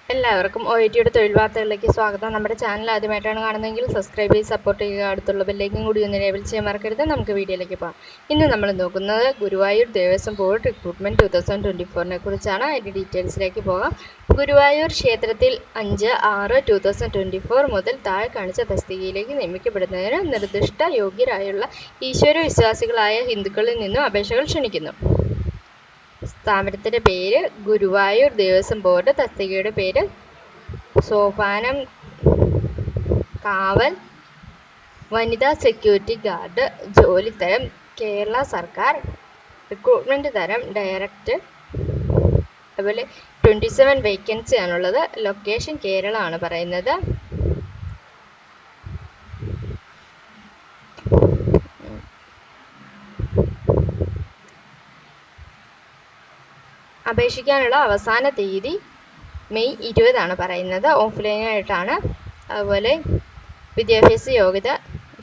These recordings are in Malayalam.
എല്ലാവർക്കും OITയുടെ തൊഴിൽ വാർത്തകളിലേക്ക് സ്വാഗതം. നമ്മുടെ ചാനൽ ആദ്യമായിട്ടാണ് കാണുന്നതെങ്കിൽ സബ്സ്ക്രൈബ് ചെയ്ത് സപ്പോർട്ട് ചെയ്യുക. അടുത്തുള്ള ബെല്ലേക്കും കൂടി ഒന്ന് എനേബിൾ ചെയ്യാൻ മറക്കരുത്. നമുക്ക് വീഡിയോയിലേക്ക് പോകാം. ഇന്ന് നമ്മൾ നോക്കുന്നത് ഗുരുവായൂർ ദേവസ്വം ബോർഡ് റിക്രൂട്ട്മെന്റ് 2024 കുറിച്ചാണ്. അതിൻ്റെ ഡീറ്റെയിൽസിലേക്ക് പോകാം. ഗുരുവായൂർ ക്ഷേത്രത്തിൽ 5/6/2024 മുതൽ താഴെ കാണിച്ച തസ്തികയിലേക്ക് നിയമിക്കപ്പെടുന്നതിന് നിർദ്ദിഷ്ട യോഗ്യരായുള്ള ഈശ്വര വിശ്വാസികളായ ഹിന്ദുക്കളിൽ നിന്നും അപേക്ഷകൾ ക്ഷണിക്കുന്നു. സ്ഥാപനത്തിൻ്റെ പേര് ഗുരുവായൂർ ദേവസ്വം ബോർഡ്. തസ്തികയുടെ പേര് സോപാനം കാവൽ വനിതാ സെക്യൂരിറ്റി ഗാർഡ്. ജോലി തരം കേരള സർക്കാർ. റിക്രൂട്ട്മെൻറ്റ് തരം ഡയറക്റ്റ്. അതുപോലെ 27 വേക്കൻസി ആണുള്ളത്. ലൊക്കേഷൻ കേരളമാണ് പറയുന്നത്. അപേക്ഷിക്കാനുള്ള അവസാന തീയതി മെയ് 20 പറയുന്നത്. ഓഫ്ലൈനായിട്ടാണ്. അതുപോലെ വിദ്യാഭ്യാസ യോഗ്യത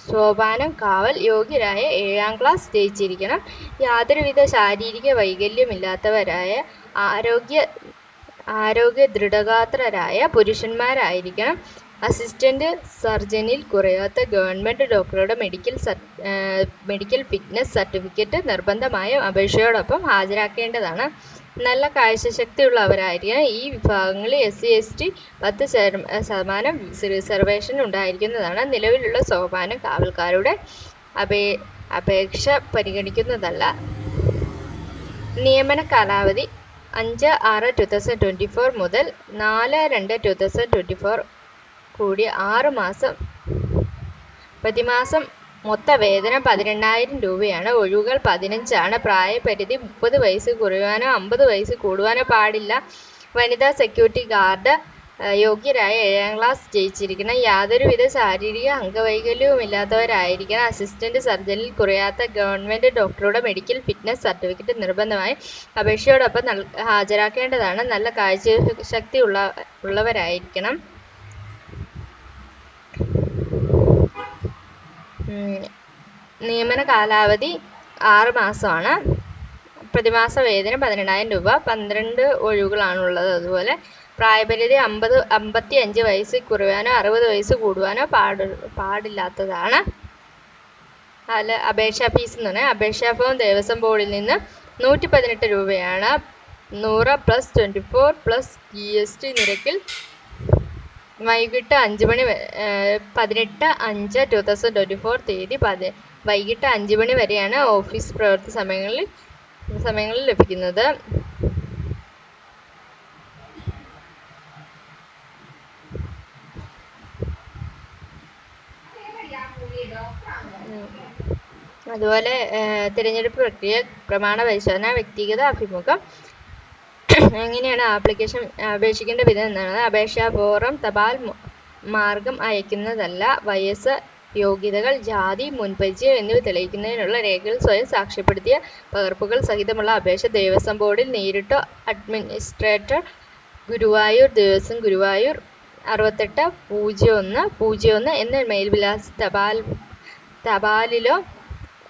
സോപാനം കാവൽ യോഗ്യരായ 7ാം ക്ലാസ് ജയിച്ചിരിക്കണം. യാതൊരുവിധ ശാരീരിക വൈകല്യമില്ലാത്തവരായ ആരോഗ്യ ദൃഢഗാത്രരായ പുരുഷന്മാരായിരിക്കണം. അസിസ്റ്റന്റ് സർജനിൽ കുറയാത്ത ഗവൺമെൻറ് ഡോക്ടറുടെ മെഡിക്കൽ ഫിറ്റ്നസ് സർട്ടിഫിക്കറ്റ് നിർബന്ധമായും അപേക്ഷയോടൊപ്പം ഹാജരാക്കേണ്ടതാണ്. നല്ല കാഴ്ചശക്തിയുള്ളവരായിരിക്കണം. ഈ വിഭാഗങ്ങളിൽ SC/ST 10% റിസർവേഷൻ ഉണ്ടായിരിക്കുന്നതാണ്. നിലവിലുള്ള സോപാനം കാവൽക്കാരുടെ അപേക്ഷ പരിഗണിക്കുന്നതല്ല. നിയമന കാലാവധി 5/6/2024 മുതൽ 4/2/2024 കൂടി 6 മാസം. പ്രതിമാസം മൊത്ത വേതനം 18,000 രൂപയാണ്. ഒഴിവുകൾ 15 ആണ്. പ്രായപരിധി 30 വയസ്സ് കുറയാനോ 50 വയസ്സ് കൂടുവാനോ പാടില്ല. വനിതാ സെക്യൂരിറ്റി ഗാർഡ് യോഗ്യരായ 7ാം ക്ലാസ് ജയിച്ചിരിക്കണം. യാതൊരുവിധ ശാരീരിക അംഗവൈകല്യവുമില്ലാത്തവരായിരിക്കണം. അസിസ്റ്റന്റ് സർജനിൽ കുറയാത്ത ഗവൺമെൻറ് ഡോക്ടറുടെ മെഡിക്കൽ ഫിറ്റ്നസ് സർട്ടിഫിക്കറ്റ് നിർബന്ധമായും അപേക്ഷയോടൊപ്പം ഹാജരാക്കേണ്ടതാണ്. നല്ല കാഴ്ചശക്തി ഉള്ളവരായിരിക്കണം. നിയമന കാലാവധി 6 മാസമാണ്. പ്രതിമാസ വേതനം 18,000 രൂപ. 12 ഒഴിവുകളാണുള്ളത്. അതുപോലെ പ്രായപരിധി 55 വയസ്സ് കുറയാനോ 60 വയസ്സ് കൂടുവാനോ പാടില്ലാത്തതാണ്. അതിൽ അപേക്ഷാ ഫീസ് എന്ന് പറഞ്ഞാൽ അപേക്ഷാ ഫോം ദേവസ്വം ബോർഡിൽ നിന്ന് 118 രൂപയാണ്. 100+24+ GST നിരക്കിൽ വൈകിട്ട് 5 മണി 18/5/2024 തീയതി വൈകിട്ട് 5 മണി വരെയാണ് ഓഫീസ് പ്രവൃത്തി സമയങ്ങളിൽ ലഭിക്കുന്നത്. അതുപോലെ തിരഞ്ഞെടുപ്പ് പ്രക്രിയ, പ്രമാണ പരിശോധന, വ്യക്തിഗത അഭിമുഖം. എങ്ങനെയാണ് അപേക്ഷിക്കേണ്ട വിധം എന്നാണ്. അപേക്ഷാ ഫോറം തപാൽ മാർഗം അയക്കുന്നതല്ല. വയസ്സ്, യോഗ്യതകൾ, ജാതി, മുൻപരിചയം എന്നിവ തെളിയിക്കുന്നതിനുള്ള രേഖകൾ സ്വയം സാക്ഷ്യപ്പെടുത്തിയ പകർപ്പുകൾ സഹിതമുള്ള അപേക്ഷ ദേവസ്വം ബോർഡിൽ നേരിട്ടോ അഡ്മിനിസ്ട്രേറ്റർ ഗുരുവായൂർ ദേവസ്വം ഗുരുവായൂർ 680101 എന്ന മേൽവിലാസ തപാലിലോ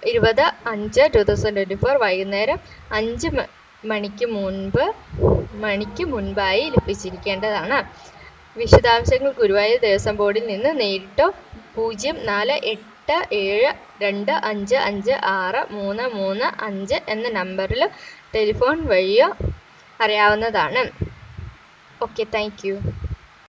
20/5/2024 വൈകുന്നേരം 5 മണിക്ക് മുൻപായി ലഭിച്ചിരിക്കേണ്ടതാണ്. വിശദാംശങ്ങൾ ഗുരുവായൂർ ദേവസ്വം ബോർഡിൽ നിന്ന് നേരിട്ടോ 048725563335 എന്ന നമ്പറിലോ ടെലിഫോൺ വഴിയോ അറിയാവുന്നതാണ്. Okay, thank you.